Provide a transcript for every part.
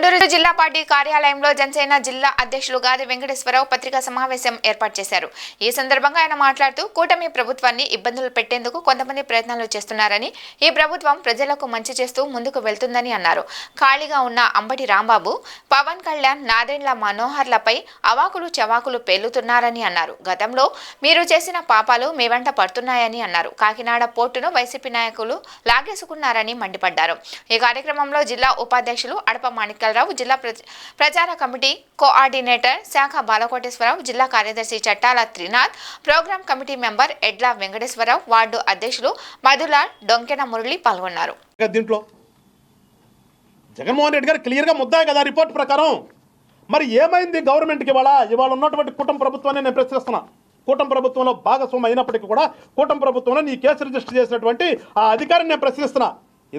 గుంటూరు జిల్లా పార్టీ కార్యాలయంలో జనసేన జిల్లా అధ్యక్షులు గాది వెంకటేశ్వరరావు పత్రికా సమావేశం ఏర్పాటు చేశారు. ఈ సందర్భంగా ఆయన మాట్లాడుతూ కూటమి ప్రభుత్వాన్ని ఇబ్బందులు పెట్టేందుకు కొంతమంది ప్రయత్నాలు చేస్తున్నారని, ఈ ప్రభుత్వం ప్రజలకు మంచి చేస్తూ ముందుకు వెళ్తుందని అన్నారు. ఖాళీగా ఉన్న అంబటి రాంబాబు, పవన్ కళ్యాణ్, నాదెండ్ల మనోహర్లపై అవాకులు చవాకులు పేలుతున్నారని అన్నారు. గతంలో మీరు చేసిన పాపాలు మీ వెంట పడుతున్నాయని అన్నారు. కాకినాడ పోర్టును వైసీపీ నాయకులు లాగేసుకున్నారని మండిపడ్డారు. ఈ కార్యక్రమంలో జిల్లా ఉపాధ్యక్షులు అడప మాణిక్యాలరావు, జిల్లా ప్రచార కమిటీ కోఆర్డినేటర్ శాఖ బాలకోటేశ్వరరావు, జిల్లా కార్యదర్శి చట్టాల త్రినాథ్, ప్రోగ్రాం కమిటీ మెంబర్ ఎడ్ల వెంకటేశ్వరరావు, వార్డు అధ్యక్షులు మధులాల్, డొంకెన మురళి పాల్గొన్నారు. దీంట్లో జగన్మోహన్ రెడ్డి గారు క్లియర్గా ముద్దాయి కదా రిపోర్ట్ ప్రకారం. మరి ఏమైంది గవర్నమెంట్కి? ఇవాళ ఉన్నటువంటి కూటమి ప్రభుత్వాన్ని నేను ప్రశ్నిస్తున్నా. కూటమి ప్రభుత్వంలో భాగస్వామి అయినప్పటికీ కూడా కూటమి ప్రభుత్వంలో నీ కేసు రిజిస్టర్ చేసినటువంటి ఆ అధికారిని నేను ప్రశ్నిస్తున్నా.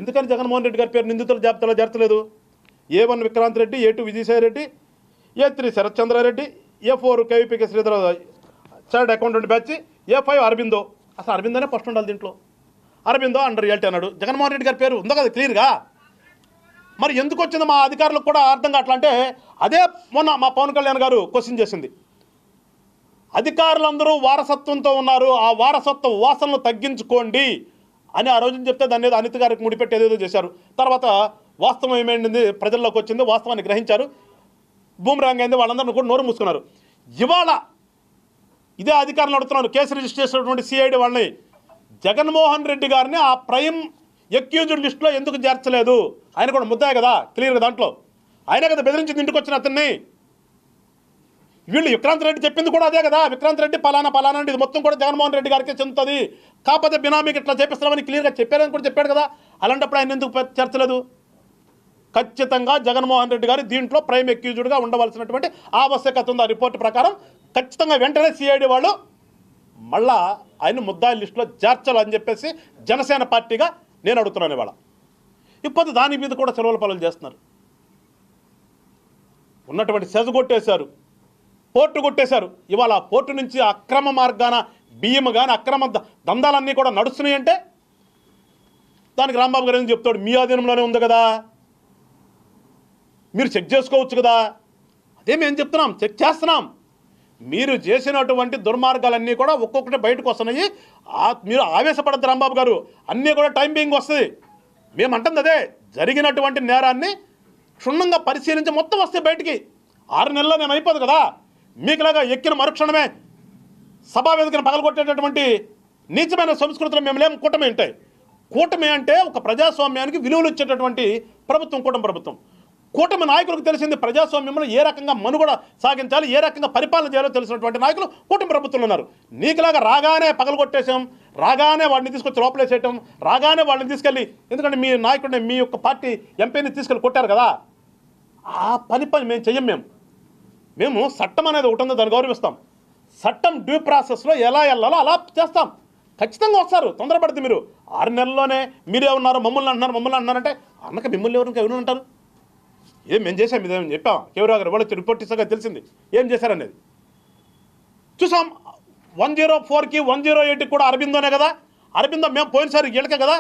ఎందుకని జగన్మోహన్ రెడ్డి గారి పేరు నిందితుల జాబితాలో చేర్చలేదు? A1 Vikrant Reddy, A2 Vijayasai Reddy, A3 Sarath Chandra Reddy, A4 కేవీపీకే Sridhar chartered accountant batch, A5 Aurobindo. అసలు అరబిందోనే ఫస్ట్ ఉండాలి దీంట్లో. అరబిందో అండర్ రియాలిటీ అన్నాడు. జగన్మోహన్ రెడ్డి గారి పేరు ఉందో కదా క్లియర్గా. మరి ఎందుకు వచ్చింది మా అధికారులకు కూడా అర్థం కావట్లా. అంటే అదే మొన్న మా పవన్ కళ్యాణ్ గారు క్వశ్చన్ చేసింది. అధికారులందరూ వారసత్వంతో ఉన్నారు, ఆ వారసత్వ వాసనలు తగ్గించుకోండి అని ఆ రోజున చెప్తే దాన్ని ఏదో అనిత గారికి ముడిపెట్టి ఏదేదో చేశారు. తర్వాత వాస్తవం ఏమైంది ప్రజల్లోకి వచ్చింది, వాస్తవాన్ని గ్రహించారు, బూమరాంగ్ అయింది, వాళ్ళందరినీ కూడా నోరు మూసుకున్నారు. ఇవాళ ఇదే అధికారులు అడుగుతున్నారు, కేసు రిజిస్టర్ చేసినటువంటి సిఐడి వాళ్ళని, జగన్మోహన్ రెడ్డి గారిని ఆ ప్రైమ్ ఎక్యూజ్డ్ లిస్టులో ఎందుకు చేర్చలేదు? ఆయన కూడా ముద్దాయి కదా క్లియర్గా దాంట్లో. ఆయన కదా బెదిరించింది ఇంటికి వచ్చిన అతన్ని. వీళ్ళు విక్రాంత్ రెడ్డి చెప్పింది కూడా అదే కదా, విక్రాంత్ రెడ్డి పలానా ఇది మొత్తం కూడా జగన్మోహన్ రెడ్డి గారికి చెందుతుంది, కాకపోతే బినామీకి ఇట్లా చేపిస్తున్నామని క్లియర్గా చెప్పారని కూడా చెప్పాడు కదా. అలాంటప్పుడు ఆయన ఎందుకు చేర్చలేదు? ఖచ్చితంగా జగన్మోహన్ రెడ్డి గారు దీంట్లో ప్రైమ్ ఎక్యూజ్డ్గా ఉండవలసినటువంటి ఆవశ్యకత ఉంది. ఆ రిపోర్ట్ ప్రకారం ఖచ్చితంగా వెంటనే సిఐడి వాళ్ళు మళ్ళా ఆయన ముద్దాయి లిస్టులో చేర్చాలని చెప్పేసి జనసేన పార్టీగా నేను అడుగుతున్నాను. ఇవాళ ఇప్పుడు దాని మీద కూడా సెలవుల పనులు చేస్తున్నారు. ఉన్నటువంటి సెజ కొట్టేశారు, పోర్టు కొట్టేశారు. ఇవాళ ఆ పోర్టు నుంచి అక్రమ మార్గాన బియ్యం కానీ అక్రమ దందాలన్నీ కూడా నడుస్తున్నాయంటే దానికి రాంబాబు గారు ఏం చెప్తాడు? మీ ఆధీనంలోనే ఉంది కదా, మీరు చెక్ చేసుకోవచ్చు కదా. అదే మేము చెప్తున్నాం, చెక్ చేస్తున్నాం. మీరు చేసినటువంటి దుర్మార్గాలన్నీ కూడా ఒక్కొక్కటి బయటకు వస్తున్నాయి. మీరు ఆవేశపడద్దు రాంబాబు గారు, అన్నీ కూడా టైం బీయింగ్ వస్తుంది. మేము అంటుంది అదే, జరిగినటువంటి నేరాన్ని క్షుణ్ణంగా పరిశీలించి మొత్తం వస్తే బయటికి 6 నెలల్లో నేను అయిపోదు కదా. మీకులాగా ఎక్కిన మరుక్షణమే సభా వేదికను పగలగొట్టేటటువంటి నీచమైన సంస్కృతులు మేము లేము. కూటమి ఉంటాయి. కూటమి అంటే ఒక ప్రజాస్వామ్యానికి విలువలు ఇచ్చేటటువంటి ప్రభుత్వం కూటమి ప్రభుత్వం. కూటమి నాయకులకు తెలిసింది ప్రజాస్వామ్యంలో ఏ రకంగా మనుగడ సాగించాలి, ఏ రకంగా పరిపాలన చేయాలో తెలిసినటువంటి నాయకులు కూటమి ప్రభుత్వంలో ఉన్నారు. నీకులాగా రాగానే పగలగొట్టేసాం, రాగానే వాడిని తీసుకొచ్చి లోపలేసేయటం, రాగానే వాళ్ళని తీసుకెళ్ళి, ఎందుకంటే మీ నాయకుడిని మీ యొక్క పార్టీ ఎంపీని తీసుకెళ్ళి కొట్టారు కదా, ఆ పని మేము చెయ్యం. మేము చట్టం అనేది ఒకటి ఉందో దాన్ని గౌరవిస్తాం. చట్టం డ్యూ ప్రాసెస్లో ఎలా వెళ్ళాలో అలా చేస్తాం. ఖచ్చితంగా వస్తారు, తొందరపడితే. మీరు 6 నెలల్లోనే మీరే ఉన్నారు, మమ్మల్ని అంటున్నారంటే అన్నక మిమ్మల్ని ఎవరు అంటారు? ఏం మేము చేసాం, ఇదేమని చెప్పాం? కేవరావు గారు వాళ్ళు రిపోర్ట్ ఇస్తాక తెలిసింది ఏం చేశారనేది చూసాం. 104కి 108కి కూడా అరబిందోనే కదా. అరబిందో మేము పోయినసారి వీళ్ళకే కదా.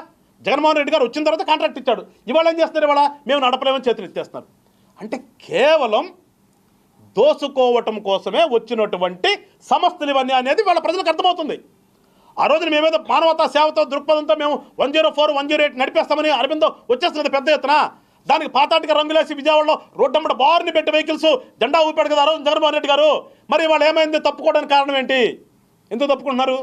జగన్మోహన్ రెడ్డి గారు వచ్చిన తర్వాత కాంట్రాక్ట్ ఇచ్చాడు. ఇవాళ ఏం చేస్తున్నారు? ఇవాళ మేము నడపలేమని చేతులు ఇచ్చేస్తున్నారు. అంటే కేవలం దోసుకోవటం కోసమే వచ్చినటువంటి సంస్థలు ఇవన్నీ అనేది వాళ్ళ ప్రజలకు అర్థమవుతుంది. ఆ రోజున మేమేదో మానవతా సేవతో దృక్పథంతో మేము 104, 108 నడిపేస్తామని అరబిందో వచ్చేస్తున్నది పెద్ద ఎత్తున. దానికి పాతాటిగా రంగులేసి విజయవాడలో రోడ్డమ్మడ బారుని పెట్టి వెహికల్స్ జెండా ఊపాడు కదా ఆ రోజు జగన్మోహన్ రెడ్డి గారు. మరి వాళ్ళు ఏమైంది? తప్పుకోవడానికి కారణం ఏంటి? ఎందుకు తప్పుకుంటున్నారు?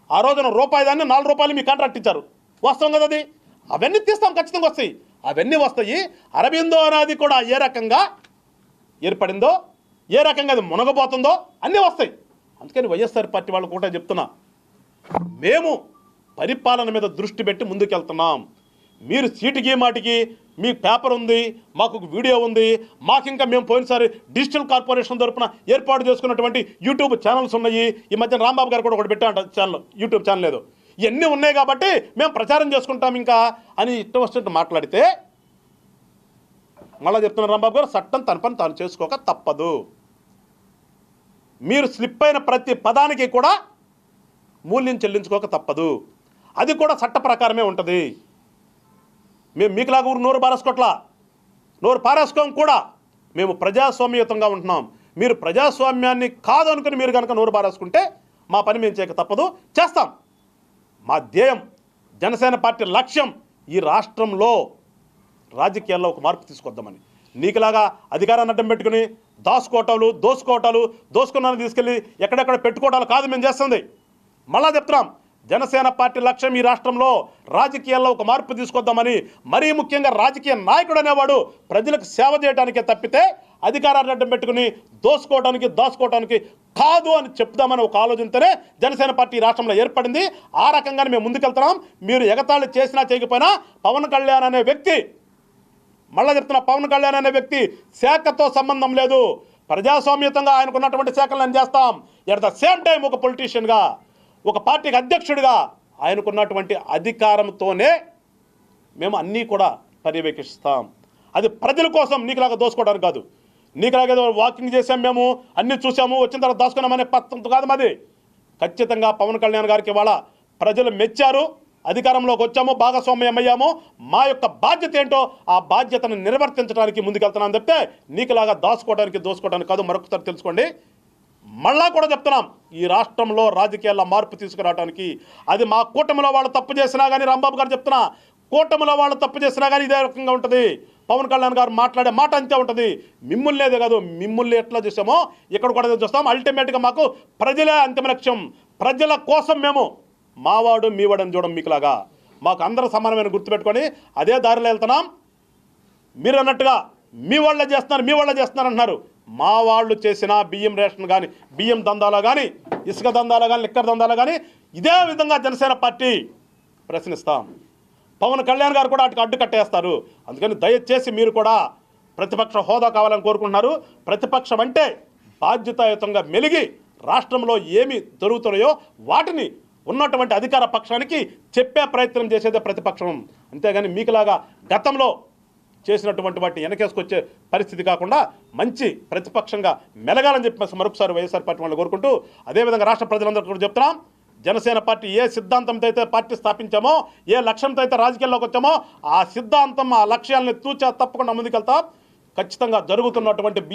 ఆ రోజున రూపాయి దాన్ని 4 రూపాయలు మీ కాంట్రాక్ట్ ఇచ్చారు, వాస్తవం కదా అది. అవన్నీ తీస్తాం, ఖచ్చితంగా వస్తాయి, అవన్నీ వస్తాయి. అరబిందో అనేది కూడా ఏ రకంగా ఏర్పడిందో, ఏ రకంగా అది మునగబోతుందో అన్నీ వస్తాయి. అందుకని వైఎస్ఆర్ పార్టీ వాళ్ళు కూడా చెప్తున్నా, మేము పరిపాలన మీద దృష్టి పెట్టి ముందుకెళ్తున్నాం. మీరు సీటుకి మాటికి మీకు పేపర్ ఉంది, మాకు వీడియో ఉంది, మాకు ఇంకా మేము పోయినసారి డిజిటల్ కార్పొరేషన్ తరపున ఏర్పాటు చేసుకున్నటువంటి యూట్యూబ్ ఛానల్స్ ఉన్నాయి. ఈ మధ్య రాంబాబు గారు కూడా ఒకటి పెట్టారంట ఛానల్, యూట్యూబ్ ఛానల్ లేదు. ఇవన్నీ ఉన్నాయి కాబట్టి మేము ప్రచారం చేసుకుంటాం ఇంకా అని ఇష్టం వచ్చినట్టు మాట్లాడితే మళ్ళీ చెప్తున్నారు రాంబాబు గారు, చట్టం తన పని తాను చేసుకోక తప్పదు. మీరు స్లిప్ అయిన ప్రతి పదానికి కూడా మూల్యం చెల్లించుకోక తప్పదు. అది కూడా చట్ట ప్రకారమే ఉంటుంది. మేము మీకులాగా ఊరు నోరు బారేసుకోట్లా. నోరు పారేసుకోం కూడా. మేము ప్రజాస్వామ్యయుతంగా ఉంటున్నాం. మీరు ప్రజాస్వామ్యాన్ని కాదు అనుకుని మీరు కనుక నోరు పారేసుకుంటే మా పని మేము చేయక తప్పదు, చేస్తాం. మా ధ్యేయం, జనసేన పార్టీ లక్ష్యం ఈ రాష్ట్రంలో రాజకీయాల్లో ఒక మార్పు తీసుకొద్దామని. నీకులాగా అధికారాన్ని అడ్డం పెట్టుకుని దోసుకోవటాలు దోసుకున్నాను తీసుకెళ్ళి ఎక్కడెక్కడ పెట్టుకోవటాలు కాదు మేము చేస్తుంది. మళ్ళా చెప్తున్నాం, జనసేన పార్టీ లక్ష్యం ఈ రాష్ట్రంలో రాజకీయాల్లో ఒక మార్పు తీసుకొద్దామని. మరీ ముఖ్యంగా రాజకీయ నాయకుడు అనేవాడు ప్రజలకు సేవ చేయడానికే తప్పితే అధికారాన్ని అడ్డం పెట్టుకుని దాచుకోవడానికి కాదు అని చెప్దామని ఒక ఆలోచనతోనే జనసేన పార్టీ ఈ రాష్ట్రంలో ఏర్పడింది. ఆ రకంగానే మేము ముందుకెళ్తున్నాం. మీరు ఎగతాళి చేసినా చేయకపోయినా పవన్ కళ్యాణ్ అనే వ్యక్తి, మళ్ళీ చెప్తున్నా, పవన్ కళ్యాణ్ అనే వ్యక్తి శాఖతో సంబంధం లేదు. ప్రజాస్వామ్యతంగా ఆయనకున్నటువంటి శాఖలు నేను చేస్తాం. ఎట్ ద సేమ్ టైం ఒక పొలిటీషియన్గా, ఒక పార్టీకి అధ్యక్షుడిగా ఆయనకున్నటువంటి అధికారంతోనే మేము అన్నీ కూడా పర్యవేక్షిస్తాం. అది ప్రజల కోసం, నీకులాగా దోసుకోవడానికి కాదు. నీకులాగా ఏదో వాకింగ్ చేసాం, మేము అన్నీ చూసాము, వచ్చిన తర్వాత దాచుకున్నామనే పద్ధతి కాదు మాది. ఖచ్చితంగా పవన్ కళ్యాణ్ గారికి ఇవాళ ప్రజలు మెచ్చారు. అధికారంలోకి వచ్చాము, భాగస్వామ్యం అయ్యాము. మా యొక్క బాధ్యత ఏంటో ఆ బాధ్యతను నిర్వర్తించడానికి ముందుకెళ్తున్నాం తప్పితే నీకులాగా దోసుకోవడానికి కాదు. మరొకసారి తెలుసుకోండి. మళ్ళా కూడా చెప్తున్నాం, ఈ రాష్ట్రంలో రాజకీయాల్లో మార్పు తీసుకురావడానికి అది మా కూటమిలో వాళ్ళు తప్పు చేసినా కానీ, రాంబాబు గారు చెప్తున్నా, కూటమిలో వాళ్ళు తప్పు చేసినా కానీ ఇదే రకంగా ఉంటుంది. పవన్ కళ్యాణ్ గారు మాట్లాడే మాట అంతే ఉంటుంది. మిమ్మల్నేదే కాదు, మిమ్మల్ని ఎట్లా చూసామో ఇక్కడ కూడా చూస్తాం. అల్టిమేట్గా మాకు ప్రజలే అంతిమ లక్ష్యం. ప్రజల కోసం మేము మావాడు మీవాడని చూడం. మీకులాగా మాకు అందరూ సమానమైన గుర్తుపెట్టుకొని అదే దారిలో వెళ్తున్నాం. మీరు అన్నట్టుగా మీ వాళ్ళే చేస్తున్నారు అంటున్నారు. మా వాళ్ళు చేసిన బియ్యం రేషన్ కానీ, బియ్యం దందాలో కానీ, ఇసుక దందాలో కానీ, లిక్కర్ దందాలో కానీ ఇదే విధంగా జనసేన పార్టీ ప్రశ్నిస్తాం. పవన్ కళ్యాణ్ గారు కూడా అటు అడ్డు కట్టేస్తారు. అందుకని దయచేసి మీరు కూడా ప్రతిపక్ష హోదా కావాలని కోరుకుంటున్నారు. ప్రతిపక్షం అంటే బాధ్యతాయుతంగా మెలిగి రాష్ట్రంలో ఏమి జరుగుతున్నాయో వాటిని ఉన్నటువంటి అధికార పక్షానికి చెప్పే ప్రయత్నం చేసేదే ప్రతిపక్షం. అంతేగాని మీకులాగా గతంలో చేసినటువంటి వాటిని వెనకేసుకొచ్చే పరిస్థితి కాకుండా మంచి ప్రతిపక్షంగా మెలగాలని చెప్పి మరొకసారి వైఎస్ఆర్ పార్టీ వాళ్ళు కోరుకుంటూ, అదేవిధంగా రాష్ట్ర ప్రజలందరూ కూడా చెప్తున్నాం, జనసేన పార్టీ ఏ సిద్ధాంతంతో అయితే పార్టీ స్థాపించామో, ఏ లక్ష్యంతో అయితే రాజకీయాల్లోకి వచ్చామో ఆ సిద్ధాంతం, ఆ లక్ష్యాలను తూచా తప్పకుండా ముందుకెళ్తాం. ఖచ్చితంగా జరుగుతున్నటువంటి